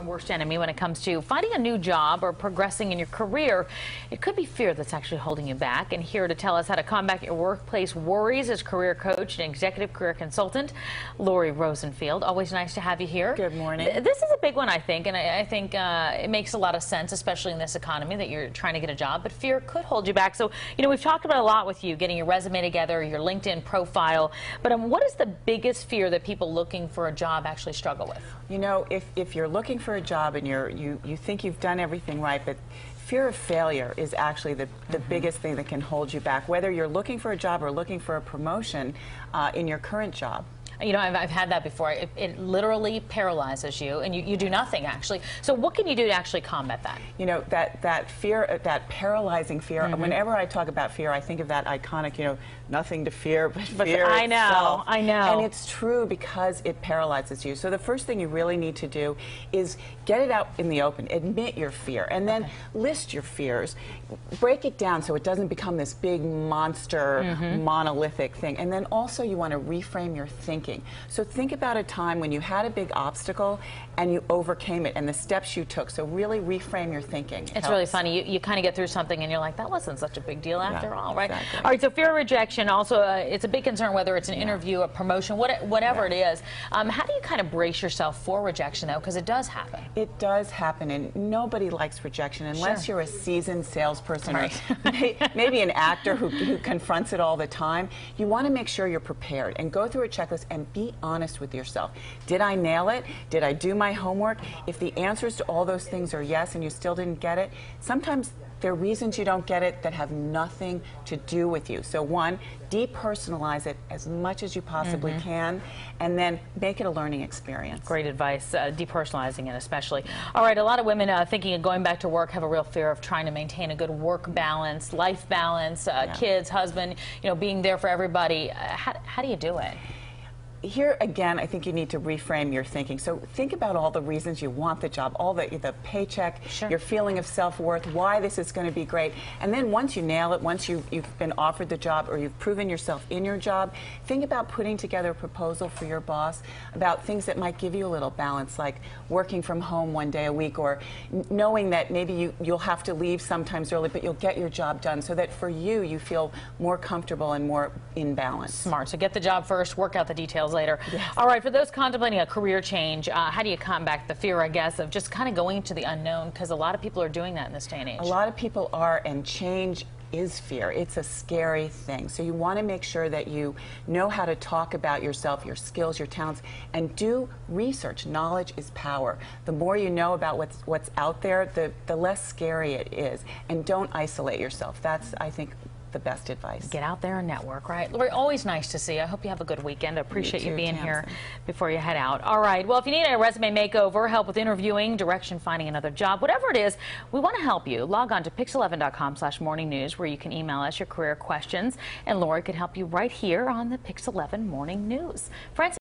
worst enemy when it comes to finding a new job or progressing in your career. It could be fear that's actually holding you back. And here to tell us how to combat your workplace worries is career coach and executive career consultant Lori Rosenfield. Always nice to have you here. Good morning. This is a big one, I think, and I think it makes a lot of sense, especially in this economy, that you're trying to get a job, but fear could hold you back. So, we've talked about a lot with you, getting your resume together, your LinkedIn profile, but what is the biggest fear that people looking for a job actually struggle with? If you're looking for a job and you think you've done everything right, but fear of failure is actually the biggest thing that can hold you back, whether you're looking for a job or looking for a promotion in your current job. I've had that before. It literally paralyzes you, and you do nothing, actually. So what can you do to actually combat that? That fear, that paralyzing fear, whenever I talk about fear, I think of that iconic, nothing to fear but fear I itself. know. And it's true because it paralyzes you. So the first thing you really need to do is get it out in the open, admit your fear, and then list your fears. Break it down so it doesn't become this big monster, monolithic thing. And then also you want to reframe your thinking. So think about a time when you had a big obstacle and you overcame it and the steps you took. So really reframe your thinking. It's really funny. You kind of get through something and you're like, that wasn't such a big deal after all, right? Exactly. All right, so fear of rejection, also it's a big concern whether it's an interview, a promotion, whatever it is. How do you kind of brace yourself for rejection, though? Because it does happen. It does happen, and nobody likes rejection unless you're a seasoned salesperson or maybe an actor who confronts it all the time. You want to make sure you're prepared and go through a checklist and be honest with yourself. Did I nail it? Did I do my homework? If the answers to all those things are yes and you still didn't get it, sometimes there are reasons you don't get it that have nothing to do with you. So one, depersonalize it as much as you possibly can, and then make it a learning experience. Great advice, depersonalizing it especially. All right, a lot of women thinking of going back to work have a real fear of trying to maintain a good work balance, life balance, kids, husband, being there for everybody. How do you do it? Here again, I think you need to reframe your thinking. So think about all the reasons you want the job, all the paycheck, your feeling of self-worth, why this is going to be great. And then once you nail it, once you've been offered the job or you've proven yourself in your job, think about putting together a proposal for your boss about things that might give you a little balance, like working from home one day a week, or knowing that maybe you'll have to leave sometimes early, but you'll get your job done, so that for you, you feel more comfortable and more in balance. Smart. So get the job first, work out the details later. Yes. All right, for those contemplating a career change, how do you combat the fear, I guess, of just kind of going to the unknown? Because a lot of people are doing that in this day and age. A lot of people are, and change is fear. It's a scary thing. So you want to make sure that you know how to talk about yourself, your skills, your talents, and do research. Knowledge is power. The more you know about what's out there, the less scary it is. And don't isolate yourself. That's, I think, the best advice. Get out there and network, right? Lori, always nice to see you. I hope you have a good weekend. I appreciate you being here before you head out. All right. Well, if you need a resume makeover, help with interviewing, direction, finding another job, whatever it is, we want to help you. Log on to pix11.com/morningnews, where you can email us your career questions, and Lori could help you right here on the Pix 11 Morning News. Francis